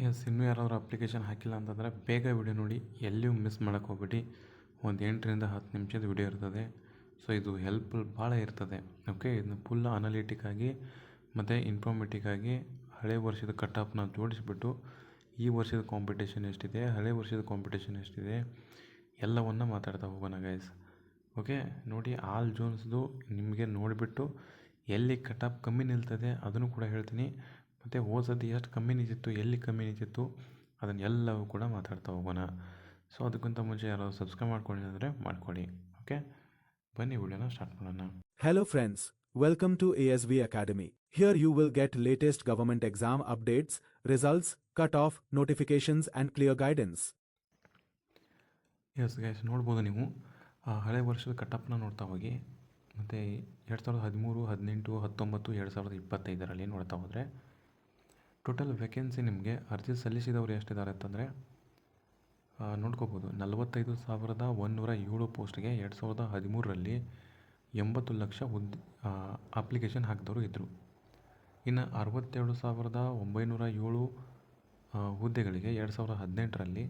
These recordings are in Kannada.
ಎಸ್, ಇನ್ನೂ ಯಾರಾದರೂ ಅಪ್ಲಿಕೇಶನ್ ಹಾಕಿಲ್ಲ ಅಂತಂದರೆ ಬೇಗ ವಿಡಿಯೋ ನೋಡಿ, ಎಲ್ಲಿಯೂ ಮಿಸ್ ಮಾಡೋಕ್ಕೆ ಹೋಗ್ಬಿಟ್ಟು. ಒಂದು 8ರಿಂದ 10 ನಿಮಿಷದ ವಿಡಿಯೋ ಇರ್ತದೆ. ಸೊ ಇದು ಹೆಲ್ಪ್ಫುಲ್ ಭಾಳ ಇರ್ತದೆ. ಓಕೆ, ಇದನ್ನ ಫುಲ್ ಅನಾಲಿಟಿಕ್ ಆಗಿ ಮತ್ತು ಇನ್ಫಾರ್ಮೇಟಿಕ್ ಆಗಿ ಹಳೆ ವರ್ಷದ ಕಟ್ ಆಫ್ನ ಜೋಡಿಸಿಬಿಟ್ಟು ಈ ವರ್ಷದ ಕಾಂಪಿಟೇಷನ್ ಎಷ್ಟಿದೆ, ಹಳೆ ವರ್ಷದ ಕಾಂಪಿಟೇಷನ್ ಎಷ್ಟಿದೆ ಎಲ್ಲವನ್ನು ಮಾತಾಡ್ತಾ ಹೋಗೋಣ ಗೈಸ್. ಓಕೆ, ನೋಡಿ ಆಲ್ ಜೋನ್ಸ್ದು ನಿಮಗೆ ನೋಡಿಬಿಟ್ಟು ಎಲ್ಲಿ ಕಟ್ ಆಫ್ ಕಮ್ಮಿ ನಿಲ್ತದೆ ಅದನ್ನು ಕೂಡ ಹೇಳ್ತೀನಿ. ಮತ್ತು ಸತಿ ಎಷ್ಟು ಕಮ್ಮಿ ನಿಂತಿತ್ತು, ಎಲ್ಲಿ ಕಮ್ಮಿ ನಿಂತಿತ್ತು ಅದನ್ನೆಲ್ಲವೂ ಕೂಡ ಮಾತಾಡ್ತಾ ಹೋಗೋಣ. ಸೊ ಅದಕ್ಕಿಂತ ಮುಂಚೆ ಯಾರಾದರೂ ಸಬ್ಸ್ಕ್ರೈಬ್ ಮಾಡ್ಕೊಂಡಿದ್ರೆ ಮಾಡ್ಕೊಳ್ಳಿ. ಓಕೆ, ಬನ್ನಿ ವಿಡಿಯೋನ ಸ್ಟಾರ್ಟ್ ಮಾಡೋಣ. Hello friends, welcome to ASV Academy. Here you will get latest government exam updates, results, cut-off, notifications and clear guidance. Yes guys, ನೋಡ್ಬೋದು ನೀವು ಹಳೆ ವರ್ಷದ ಕಟ್ ಆಫ್ನ ನೋಡ್ತಾ ಹೋಗಿ. ಮತ್ತು 2013, 18, 19, 2025 ನೋಡ್ತಾ ಹೋದರೆ ಟೋಟಲ್ ವೇಕೆನ್ಸಿ ನಿಮಗೆ ಅರ್ಜಿ ಸಲ್ಲಿಸಿದವರು ಎಷ್ಟಿದ್ದಾರೆ ಅಂತಂದರೆ ನೋಡ್ಕೋಬೋದು. 45,107 ಪೋಸ್ಟ್ಗೆ 2013 80 ಲಕ್ಷ ಅಪ್ಲಿಕೇಶನ್ ಹಾಕಿದವರು ಇದ್ದರು. ಇನ್ನು 62,907 ಹುದ್ದೆಗಳಿಗೆ 2018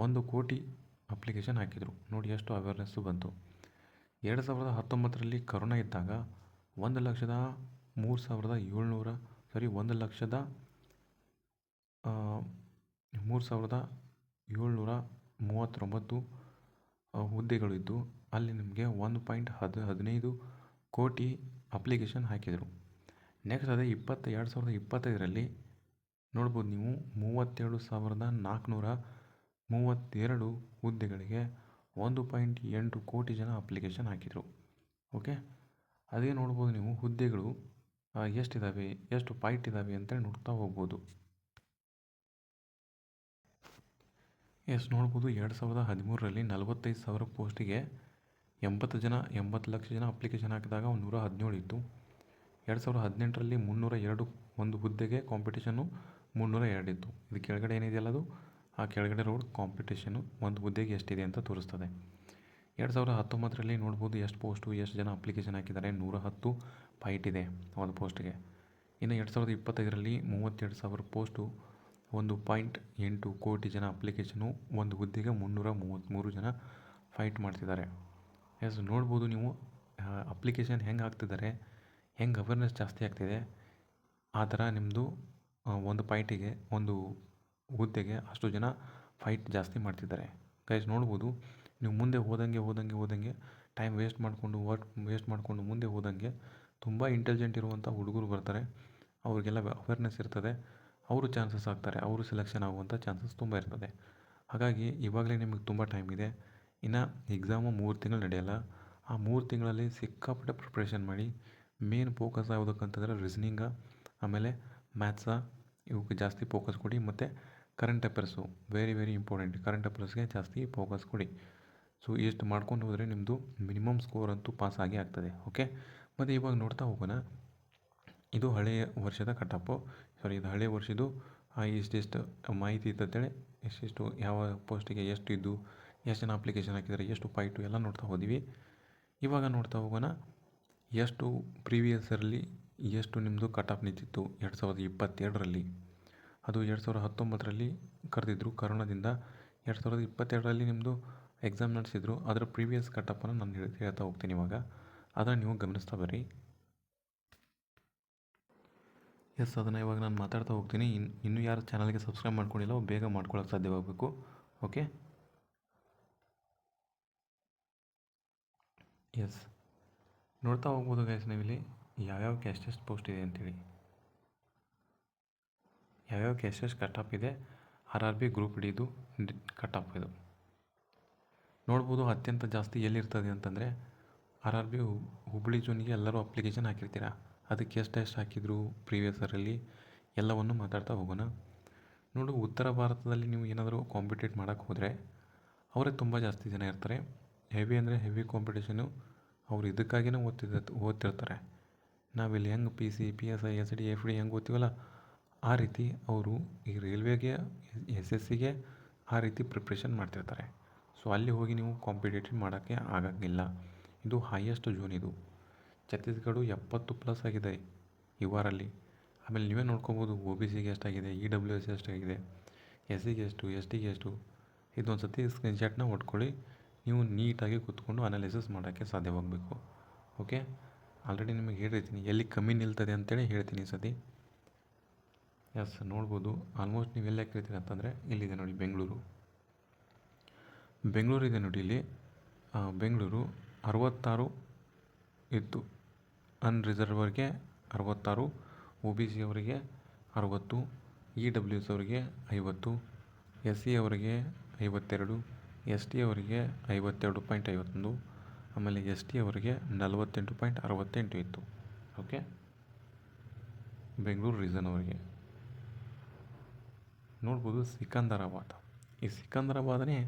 1 ಕೋಟಿ ಅಪ್ಲಿಕೇಶನ್ ಹಾಕಿದರು. ನೋಡಿ ಎಷ್ಟು ಅವೇರ್ನೆಸ್ಸು ಬಂತು. 2019 ಕರೋನಾ ಇದ್ದಾಗ 1,03,739 ಹುದ್ದೆಗಳಿದ್ದು ಅಲ್ಲಿ ನಿಮಗೆ 1.15 ಕೋಟಿ ಅಪ್ಲಿಕೇಶನ್ ಹಾಕಿದರು. ನೆಕ್ಸ್ಟ್ ಅದೇ 2025 ನೋಡ್ಬೋದು ನೀವು 37,432 ಹುದ್ದೆಗಳಿಗೆ 1.8 ಕೋಟಿ ಜನ ಅಪ್ಲಿಕೇಶನ್ ಹಾಕಿದರು. ಓಕೆ, ಅದೇ ನೋಡ್ಬೋದು ನೀವು ಹುದ್ದೆಗಳು ಎಷ್ಟಿದ್ದಾವೆ, ಎಷ್ಟು ಫೈಟ್ ಇದ್ದಾವೆ ಅಂತೇಳಿ ನೋಡ್ತಾ ಹೋಗ್ಬೋದು. ಎಸ್, ನೋಡ್ಬೋದು 2013 45,000 ಪೋಸ್ಟಿಗೆ 80 ಲಕ್ಷ ಜನ ಅಪ್ಲಿಕೇಶನ್ ಹಾಕಿದಾಗ 117 ಇತ್ತು. 2018 302 ಒಂದು ಹುದ್ದೆಗೆ ಕಾಂಪಿಟೇಷನ್ನು 302 ಇತ್ತು. ಇದು ಕೆಳಗಡೆ ಏನಿದೆಯಲ್ಲ ಅದು ಆ ಕೆಳಗಡೆ ರೋಡ್ ಕಾಂಪಿಟೇಷನು ಒಂದು ಹುದ್ದೆಗೆ ಎಷ್ಟಿದೆ ಅಂತ ತೋರಿಸ್ತದೆ. 2019 ನೋಡ್ಬೋದು ಎಷ್ಟು ಪೋಸ್ಟು, ಎಷ್ಟು ಜನ ಅಪ್ಲಿಕೇಶನ್ ಹಾಕಿದ್ದಾರೆ, 110 ಫೈಟ್ ಇದೆ ಒಂದು ಪೋಸ್ಟ್ಗೆ. ಇನ್ನು 2025 32,000 ಪೋಸ್ಟು 1.8 ಕೋಟಿ ಜನ ಅಪ್ಲಿಕೇಶನು, ಒಂದು ಹುದ್ದೆಗೆ 333 ಜನ ಫೈಟ್ ಮಾಡ್ತಿದ್ದಾರೆ. ಎಸ್, ನೋಡ್ಬೋದು ನೀವು ಅಪ್ಲಿಕೇಶನ್ ಹೆಂಗೆ ಹಾಕ್ತಿದ್ದಾರೆ, ಹೆಂಗೆ ಅವೇರ್ನೆಸ್ ಜಾಸ್ತಿ ಆಗ್ತಿದೆ, ಆ ಥರ ನಿಮ್ಮದು ಒಂದು ಫೈಟಿಗೆ ಒಂದು ಹುದ್ದೆಗೆ ಅಷ್ಟು ಜನ ಫೈಟ್ ಜಾಸ್ತಿ ಮಾಡ್ತಿದ್ದಾರೆ. ಗೈಸ್ ನೋಡ್ಬೋದು ನೀವು ಮುಂದೆ ಹೋದಂಗೆ ಟೈಮ್ ವೇಸ್ಟ್ ಮಾಡಿಕೊಂಡು ಮುಂದೆ ಹೋದಂಗೆ ತುಂಬ ಇಂಟೆಲಿಜೆಂಟ್ ಇರುವಂಥ ಹುಡುಗರು ಬರ್ತಾರೆ. ಅವ್ರಿಗೆಲ್ಲ ಅವೇರ್ನೆಸ್ ಇರ್ತದೆ, ಅವರು ಚಾನ್ಸಸ್ ಆಗ್ತಾರೆ, ಅವರು ಸೆಲೆಕ್ಷನ್ ಆಗುವಂಥ ಚಾನ್ಸಸ್ ತುಂಬ ಇರ್ತದೆ. ಹಾಗಾಗಿ ಇವಾಗಲೇ ನಿಮಗೆ ತುಂಬ ಟೈಮ್ ಇದೆ. ಇನ್ನು ಎಕ್ಸಾಮು 3 ತಿಂಗಳು ನಡೆಯಲ್ಲ. ಆ 3 ತಿಂಗಳಲ್ಲಿ ಸಿಕ್ಕಾಪಟ್ಟೆ ಪ್ರಿಪ್ರೇಷನ್ ಮಾಡಿ. ಮೇನ್ ಫೋಕಸ್ ಯಾವುದಕ್ಕಂತಂದರೆ ರೀಸನಿಂಗ, ಆಮೇಲೆ ಮ್ಯಾಥ್ಸ, ಇವಕ್ಕೆ ಜಾಸ್ತಿ ಫೋಕಸ್ ಕೊಡಿ. ಮತ್ತು current affairs very important. Current ಅಫೇರ್ಸ್ಗೆ ಜಾಸ್ತಿ ಫೋಕಸ್ ಕೊಡಿ. ಸೊ ಇಷ್ಟು ಮಾಡ್ಕೊಂಡು ಹೋದರೆ ನಿಮ್ಮದು ಮಿನಿಮಮ್ ಸ್ಕೋರ್ ಅಂತೂ ಪಾಸ್ ಆಗೇ ಆಗ್ತದೆ. ಓಕೆ, ಮತ್ತು ಇವಾಗ ನೋಡ್ತಾ ಹೋಗೋಣ. ಇದು ಹಳೆಯ ವರ್ಷದ ಇದು ಹಳೆಯ ವರ್ಷದ್ದು ಇಷ್ಟಿಷ್ಟು ಮಾಹಿತಿ ಇತ್ತಂತೇಳಿ ಎಷ್ಟಿಷ್ಟು ಯಾವ ಪೋಸ್ಟಿಗೆ ಎಷ್ಟು ಇದ್ದು, ಎಷ್ಟು ಜನ ಅಪ್ಲಿಕೇಶನ್ ಹಾಕಿದ್ದಾರೆ, ಎಷ್ಟು ಫೈಟು ಎಲ್ಲ ನೋಡ್ತಾ ಹೋದ್ವಿ. ಇವಾಗ ನೋಡ್ತಾ ಹೋಗೋಣ ಎಷ್ಟು ಪ್ರೀವಿಯಸ್ ಇಯರಲ್ಲಿ ಎಷ್ಟು ನಿಮ್ಮದು ಕಟ್ ಆಫ್ ನಿಂತಿತ್ತು 2022. ಅದು 2019 ಕರೆದಿದ್ರು ಕರೋನಾದಿಂದ. 2022 ನಿಮ್ಮದು ಎಕ್ಸಾಮ್ ನಡೆಸಿದ್ರು. ಅದರ ಪ್ರೀವಿಯಸ್ ಕಟ್ ಆಫನ್ನು ನಾನು ಹೇಳ್ತಾ ಹೋಗ್ತೀನಿ. ಇವಾಗ ಅದನ್ನು ನೀವು ಗಮನಿಸ್ತಾ ಬರ್ರಿ. ಎಸ್, ಅದನ್ನು ಇವಾಗ ನಾನು ಮಾತಾಡ್ತಾ ಹೋಗ್ತೀನಿ. ಇನ್ನೂ ಯಾರು ಚಾನಲ್ಗೆ ಸಬ್ಸ್ಕ್ರೈಬ್ ಮಾಡ್ಕೊಂಡಿಲ್ಲ ಬೇಗ ಮಾಡ್ಕೊಳ್ಳೋಕೆ ಸಾಧ್ಯವಾಗಬೇಕು. ಓಕೆ, ಎಸ್, ನೋಡ್ತಾ ಹೋಗ್ಬೋದು ಗೈಸ್ ನೀವಿಲ್ಲಿ ಯಾವ್ಯಾವಕ್ಕೆ ಎಷ್ಟೆಷ್ಟು ಪೋಸ್ಟ್ ಇದೆ ಅಂಥೇಳಿ, ಯಾವ್ಯಾವಕ್ಕೆ ಎಷ್ಟೆಷ್ಟು ಕಟ್ ಆಫ್ ಇದೆ. RRB ಗ್ರೂಪ್ ಡಿದು ಕಟ್ ಆಫ್ ಇದು ನೋಡ್ಬೋದು. ಅತ್ಯಂತ ಜಾಸ್ತಿ ಎಲ್ಲಿರ್ತದೆ ಅಂತಂದರೆ RRB ಹುಬ್ಬಳ್ಳಿ ಜೋನಿಗೆ ಎಲ್ಲರೂ ಅಪ್ಲಿಕೇಶನ್ ಹಾಕಿರ್ತೀರ. ಅದಕ್ಕೆ ಎಷ್ಟು ಹಾಕಿದ್ರು ಪ್ರೀವಿಯಸ್ ಇಯರಲ್ಲಿ ಎಲ್ಲವನ್ನು ಮಾತಾಡ್ತಾ ಹೋಗೋಣ. ನೋಡು, ಉತ್ತರ ಭಾರತದಲ್ಲಿ ನೀವು ಏನಾದರೂ ಕಾಂಪಿಟೇಟ್ ಮಾಡೋಕ್ಕೆ ಹೋದರೆ ಅವರೇ ತುಂಬ ಜಾಸ್ತಿ ಜನ ಇರ್ತಾರೆ. ಹೆವಿ ಅಂದರೆ ಹೆವಿ ಕಾಂಪಿಟೇಷನು. ಅವರು ಇದಕ್ಕಾಗಿಯೇ ಓದ್ತಿರ್ತಾರೆ. ನಾವಿಲ್ಲಿ ಹೆಂಗೆ PC, PSI, SD, FD ಹೆಂಗೆ ಓದ್ತೀವಲ್ಲ ಆ ರೀತಿ ಅವರು ಈ ರೈಲ್ವೆಗೆ, SSCಗೆ ಆ ರೀತಿ ಪ್ರಿಪ್ರೇಷನ್ ಮಾಡ್ತಿರ್ತಾರೆ. ಸೊ ಅಲ್ಲಿ ಹೋಗಿ ನೀವು ಕಾಂಪಿಟೇಟಿವ್ ಮಾಡೋಕ್ಕೆ ಆಗೋಂಗಿಲ್ಲ. ಇದು ಹೈಯೆಸ್ಟ್ ಜೋನ್. ಇದು ಛತ್ತೀಸ್ಗಢ 70+ ಆಗಿದೆ ಈ ವಾರಲ್ಲಿ. ಆಮೇಲೆ ನೀವೇ ನೋಡ್ಕೋಬೋದು OBCಗೆ ಎಷ್ಟಾಗಿದೆ, EWS ಎಷ್ಟಾಗಿದೆ, ಎಸ್ ಸಿಗೆ ಎಷ್ಟು, ಎಸ್ ಟಿಗೆ ಎಷ್ಟು, ಇದೊಂದು ಸತಿ ಸ್ಕ್ರೀನ್ಶಾಟ್ನ ಹೊಡ್ಕೊಳ್ಳಿ. ನೀವು ನೀಟಾಗಿ ಕೂತ್ಕೊಂಡು ಅನಾಲಿಸಿಸ್ ಮಾಡೋಕ್ಕೆ ಸಾಧ್ಯವಾಗಬೇಕು. ಓಕೆ, ಆಲ್ರೆಡಿ ನಿಮಗೆ ಹೇಳಿರ್ತೀನಿ ಎಲ್ಲಿ ಕಮ್ಮಿ ನಿಲ್ತದೆ ಅಂತೇಳಿ ಹೇಳ್ತೀನಿ ಈ ಸತಿ. ಎಸ್, ನೋಡ್ಬೋದು ಆಲ್ಮೋಸ್ಟ್ ನೀವು ಎಲ್ಲಿ ಹಾಕಿರ್ತೀರ ಅಂತಂದರೆ ಇಲ್ಲಿದೆ ನೋಡಿ, ಬೆಂಗಳೂರು ಇದೆ ನೋಡಿ. ಇಲ್ಲಿ ಬೆಂಗಳೂರು 66 ಇತ್ತು, ಅನ್ರಿಸರ್ವರ್ಗೆ 66, ಒ ಬಿ ಸಿ ಅವರಿಗೆ 60, ಇ ಡಬ್ಲ್ಯೂ ಎಸ್ ಅವರಿಗೆ 50, ಎಸ್ ಸಿ ಅವರಿಗೆ 52, ಎಸ್ ಟಿ ಅವರಿಗೆ 52.51, ಆಮೇಲೆ ಎಸ್ ಟಿ ಅವರಿಗೆ 48.68 ಇತ್ತು. ಓಕೆ, ಬೆಂಗಳೂರು ರೀಸನ್ ಅವರಿಗೆ ನೋಡ್ಬೋದು. ಸಿಕಂದರಾಬಾದ್, ಈ ಸಿಕಂದರಾಬಾದನೇ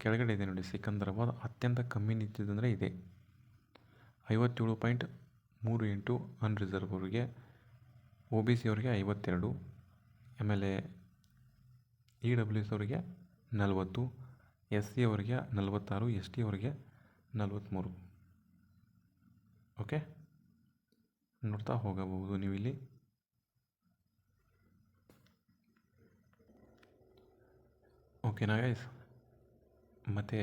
ಕೆಳಗಡೆ ಇದೆ ನೋಡಿ. ಸಿಕಂದರಾಬಾದ್ ಅತ್ಯಂತ ಕಮ್ಮಿ ನಿಂತಿದ್ದಂದರೆ ಇದೆ 57.38 ಅನ್ರಿಸರ್ವ್ ಅವರಿಗೆ, ಒ ಬಿ ಸಿ ಅವರಿಗೆ 52, ಆಮೇಲೆ ಇ ಡಬ್ಲ್ಯೂ ಎಸ್ ಅವರಿಗೆ 40, ಎಸ್ ಸಿ ಅವರಿಗೆ 46, ಎಸ್ ಟಿ ಅವರಿಗೆ 43. ಓಕೆ, ನೋಡ್ತಾ ಹೋಗಬಹುದು ನೀವು ಇಲ್ಲಿ. ಓಕೆನಾ ಗೈಸ್? ಮತ್ತು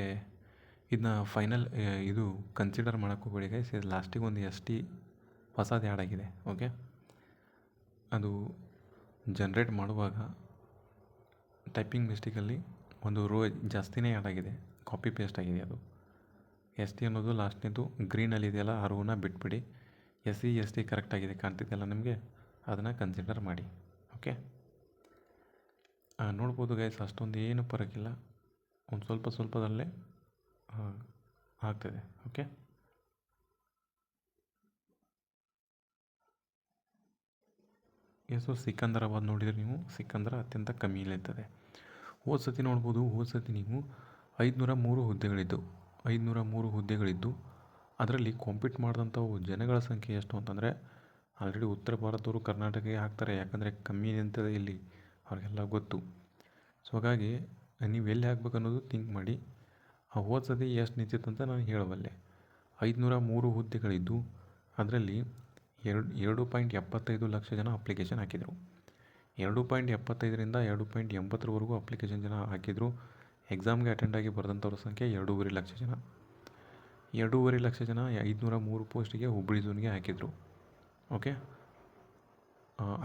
ಇದನ್ನ ಫೈನಲ್ ಇದು ಕನ್ಸಿಡರ್ ಮಾಡೋಕ್ಕೆ ಹೋಗಬೇಡಿ ಗೈಸ್. ಇದು ಲಾಸ್ಟಿಗೆ ಒಂದು ಎಸ್ ಟಿ ಹೊಸದು ಆ್ಯಡ್ ಆಗಿದೆ. ಓಕೆ, ಅದು ಜನ್ರೇಟ್ ಮಾಡುವಾಗ ಟೈಪಿಂಗ್ ಮಿಸ್ಟೇಕಲ್ಲಿ ಒಂದು ರೋ ಜಾಸ್ತಿನೇ ಆ್ಯಡ್ ಆಗಿದೆ, ಕಾಪಿ ಪೇಸ್ಟ್ ಆಗಿದೆ. ಅದು ಎಸ್ ಟಿ ಅನ್ನೋದು ಲಾಸ್ಟ್ನೇದು ಗ್ರೀನಲ್ಲಿ ಇದೆಯಲ್ಲ, ಆ ರೋನ ಬಿಟ್ಬಿಡಿ. ಎಸ್ ಸಿ ಎಸ್ ಟಿ ಕರೆಕ್ಟಾಗಿದೆ ಕಾಣ್ತಿದೆಯಲ್ಲ ನಿಮಗೆ, ಅದನ್ನು ಕನ್ಸಿಡರ್ ಮಾಡಿ. ಓಕೆ, ನೋಡ್ಬೋದು ಗೈಸ್, ಅಷ್ಟೊಂದು ಏನು ಪರಕ್ಕಿಲ್ಲ, ಒಂದು ಸ್ವಲ್ಪದಲ್ಲೇ ಆಗ್ತದೆ. ಓಕೆ, ಸೊ ಸಿಕಂದರಾಬಾದ್ ನೋಡಿದರೆ ನೀವು, ಸಿಕಂದರ ಅತ್ಯಂತ ಕಮ್ಮಿ ಇರ್ತದೆ. ಹೋದ ಸತಿ ನೋಡ್ಬೋದು, ಹೋದ ಸತಿ ನೀವು 503 ಹುದ್ದೆಗಳಿದ್ದು ಅದರಲ್ಲಿ ಕಾಂಪೀಟ್ ಮಾಡಿದಂಥವು ಜನಗಳ ಸಂಖ್ಯೆ ಎಷ್ಟು ಅಂತಂದರೆ, ಆಲ್ರೆಡಿ ಉತ್ತರ ಭಾರತದವರು ಕರ್ನಾಟಕಕ್ಕೆ ಹಾಕ್ತಾರೆ, ಯಾಕಂದರೆ ಕಮ್ಮಿ ನಿಂತದೆ ಇಲ್ಲಿ, ಅವ್ರಿಗೆಲ್ಲ ಗೊತ್ತು. ಸೊ ಹಾಗಾಗಿ ನೀವು ಎಲ್ಲಿ ಹಾಕ್ಬೇಕು ಅನ್ನೋದು ಥಿಂಕ್ ಮಾಡಿ. ಆ ಹೋದ ಸತಿ ಎಷ್ಟು ನಿಂತಿತ್ತಂತ ನಾನು ಹೇಳಬಲ್ಲೆ. 503 ಹುದ್ದೆಗಳಿದ್ದು ಅದರಲ್ಲಿ 2.75 ಲಕ್ಷ ಜನ ಅಪ್ಲಿಕೇಶನ್ ಹಾಕಿದರು. 2.75ರಿಂದ 2.80ವರೆಗೂ ಅಪ್ಲಿಕೇಶನ್ ಜನ ಹಾಕಿದರು. ಎಕ್ಸಾಮ್ಗೆ ಅಟೆಂಡ್ ಆಗಿ ಬರೆದಂಥವ್ರ ಸಂಖ್ಯೆ 2.5 ಲಕ್ಷ ಜನ. 2.5 ಲಕ್ಷ ಜನ 503 ಪೋಸ್ಟಿಗೆ ಹುಬ್ಬಳ್ಳಿ ಝೋನ್ಗೆ ಹಾಕಿದರು. ಓಕೆ,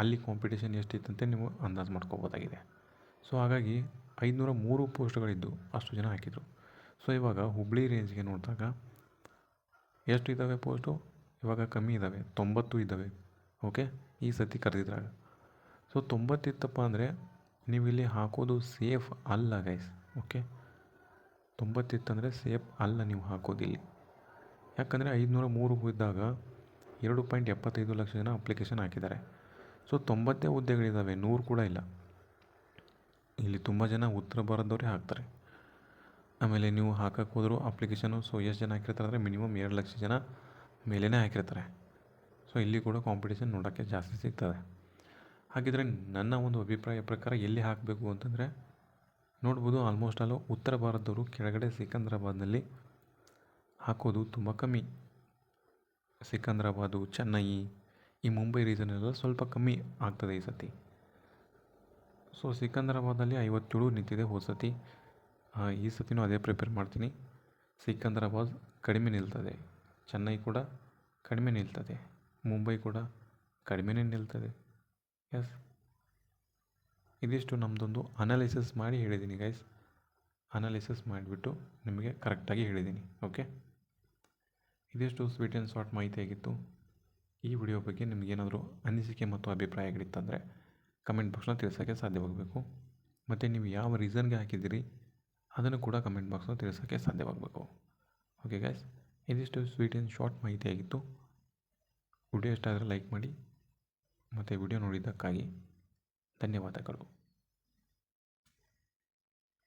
ಅಲ್ಲಿ ಕಾಂಪಿಟೇಷನ್ ಎಷ್ಟಿತ್ತಂತೆ ನೀವು ಅಂದಾಜು ಮಾಡ್ಕೋಬೋದಾಗಿದೆ. ಸೊ ಹಾಗಾಗಿ 503 ಪೋಸ್ಟ್ಗಳಿದ್ದು ಅಷ್ಟು ಜನ ಹಾಕಿದರು. ಸೊ ಇವಾಗ ಹುಬ್ಬಳ್ಳಿ ರೇಂಜ್ಗೆ ನೋಡಿದಾಗ ಎಷ್ಟು ಇದ್ದಾವೆ ಪೋಸ್ಟು? ಇವಾಗ ಕಮ್ಮಿ ಇದ್ದಾವೆ, 90 ಇದ್ದಾವೆ. ಓಕೆ, ಈ ಸತಿ ಕರೆದಿದ್ರಾಗ. ಸೊ 90 ಇತ್ತಪ್ಪ ಅಂದರೆ ನೀವು ಇಲ್ಲಿ ಹಾಕೋದು ಸೇಫ್ ಅಲ್ಲ ಗೈಸ್. ಓಕೆ, 90 ಇತ್ತಂದರೆ ಸೇಫ್ ಅಲ್ಲ ನೀವು ಹಾಕೋದಿಲ್ಲಿ. ಯಾಕಂದರೆ 503 ಇದ್ದಾಗ 2.75 ಲಕ್ಷ ಜನ ಅಪ್ಲಿಕೇಶನ್ ಹಾಕಿದ್ದಾರೆ. ಸೊ 90 ಹುದ್ದೆಗಳಿದ್ದಾವೆ, 100 ಕೂಡ ಇಲ್ಲ. ಇಲ್ಲಿ ತುಂಬ ಜನ ಉತ್ತರ ಭಾರತದವರೇ ಹಾಕ್ತಾರೆ. ಆಮೇಲೆ ನೀವು ಹಾಕಕ್ಕೆ ಹೋದರೂ ಅಪ್ಲಿಕೇಶನು, ಸೊ ಎಷ್ಟು ಜನ ಹಾಕಿರ್ತಾರೆ ಅಂದರೆ ಮಿನಿಮಮ್ 2 ಲಕ್ಷ ಜನ ಮೇಲೇ ಹಾಕಿರ್ತಾರೆ. ಸೊ ಇಲ್ಲಿ ಕೂಡ ಕಾಂಪಿಟೇಷನ್ ನೋಡೋಕ್ಕೆ ಜಾಸ್ತಿ ಸಿಗ್ತದೆ. ಹಾಗಿದ್ರೆ ನನ್ನ ಒಂದು ಅಭಿಪ್ರಾಯ ಪ್ರಕಾರ ಎಲ್ಲಿ ಹಾಕಬೇಕು ಅಂತಂದರೆ ನೋಡ್ಬೋದು, ಆಲ್ಮೋಸ್ಟ್ ಆಲ್ ಉತ್ತರ ಭಾರತದವರು ಕೆಳಗಡೆ ಸಿಕಂದ್ರಾಬಾದ್ನಲ್ಲಿ ಹಾಕೋದು ತುಂಬ ಕಮ್ಮಿ. ಸಿಕಂದ್ರಾಬಾದು, ಚೆನ್ನೈ, ಈ ಮುಂಬೈ ರೀಸನೆಲ್ಲ ಸ್ವಲ್ಪ ಕಮ್ಮಿ ಆಗ್ತದೆ ಈ ಸತಿ. ಸೊ ಸಿಕಂದ್ರಾಬಾದಲ್ಲಿ 57 ನಿಂತಿದೆ ಹೋದ ಸತಿ. ಈ ಸತಿನೂ ಅದೇ ಪ್ರಿಪೇರ್ ಮಾಡ್ತೀನಿ. ಸಿಕಂದ್ರಾಬಾದ್ ಕಡಿಮೆ ನಿಲ್ತದೆ, ಚೆನ್ನೈ ಕೂಡ ಕಡಿಮೆ ನಿಲ್ತದೆ, ಮುಂಬೈ ಕೂಡ ಕಡಿಮೆನೇ ನಿಲ್ತದೆ. ಎಸ್, ಇದಿಷ್ಟು ನಮ್ಮದೊಂದು ಅನಾಲಿಸಿಸ್ ಮಾಡಿ ಹೇಳಿದ್ದೀನಿ ಗೈಸ್. ಅನಾಲಿಸಿಸ್ ಮಾಡಿಬಿಟ್ಟು ನಿಮಗೆ ಕರೆಕ್ಟಾಗಿ ಹೇಳಿದ್ದೀನಿ. ಓಕೆ, ಇದಿಷ್ಟು ಸ್ವೀಟ್ ಆ್ಯಂಡ್ ಶಾರ್ಟ್ ಮಾಹಿತಿಯಾಗಿತ್ತು. ಈ ವಿಡಿಯೋ ಬಗ್ಗೆ ನಿಮಗೇನಾದರೂ ಅನಿಸಿಕೆ ಮತ್ತು ಅಭಿಪ್ರಾಯಗಳಿತ್ತಂದರೆ ಕಮೆಂಟ್ ಬಾಕ್ಸ್ನ ತಿಳಿಸೋಕ್ಕೆ ಸಾಧ್ಯವಾಗಬೇಕು. ಮತ್ತು ನೀವು ಯಾವ ರೀಸನ್ಗೆ ಹಾಕಿದ್ದೀರಿ ಅದನ್ನು ಕೂಡ ಕಮೆಂಟ್ ಬಾಕ್ಸ್ನ ತಿಳಿಸೋಕ್ಕೆ ಸಾಧ್ಯವಾಗಬೇಕು. ಓಕೆ ಗೈಸ್, ಇದಿಷ್ಟು ಸ್ವೀಟ್ ಆ್ಯಂಡ್ ಶಾರ್ಟ್ ಮಾಹಿತಿಯಾಗಿತ್ತು. ವಿಡಿಯೋ ಇಷ್ಟ ಆದರೆ ಲೈಕ್ ಮಾಡಿ, ಮತ್ತು ವಿಡಿಯೋ ನೋಡಿದ್ದಕ್ಕಾಗಿ ಧನ್ಯವಾದಗಳು.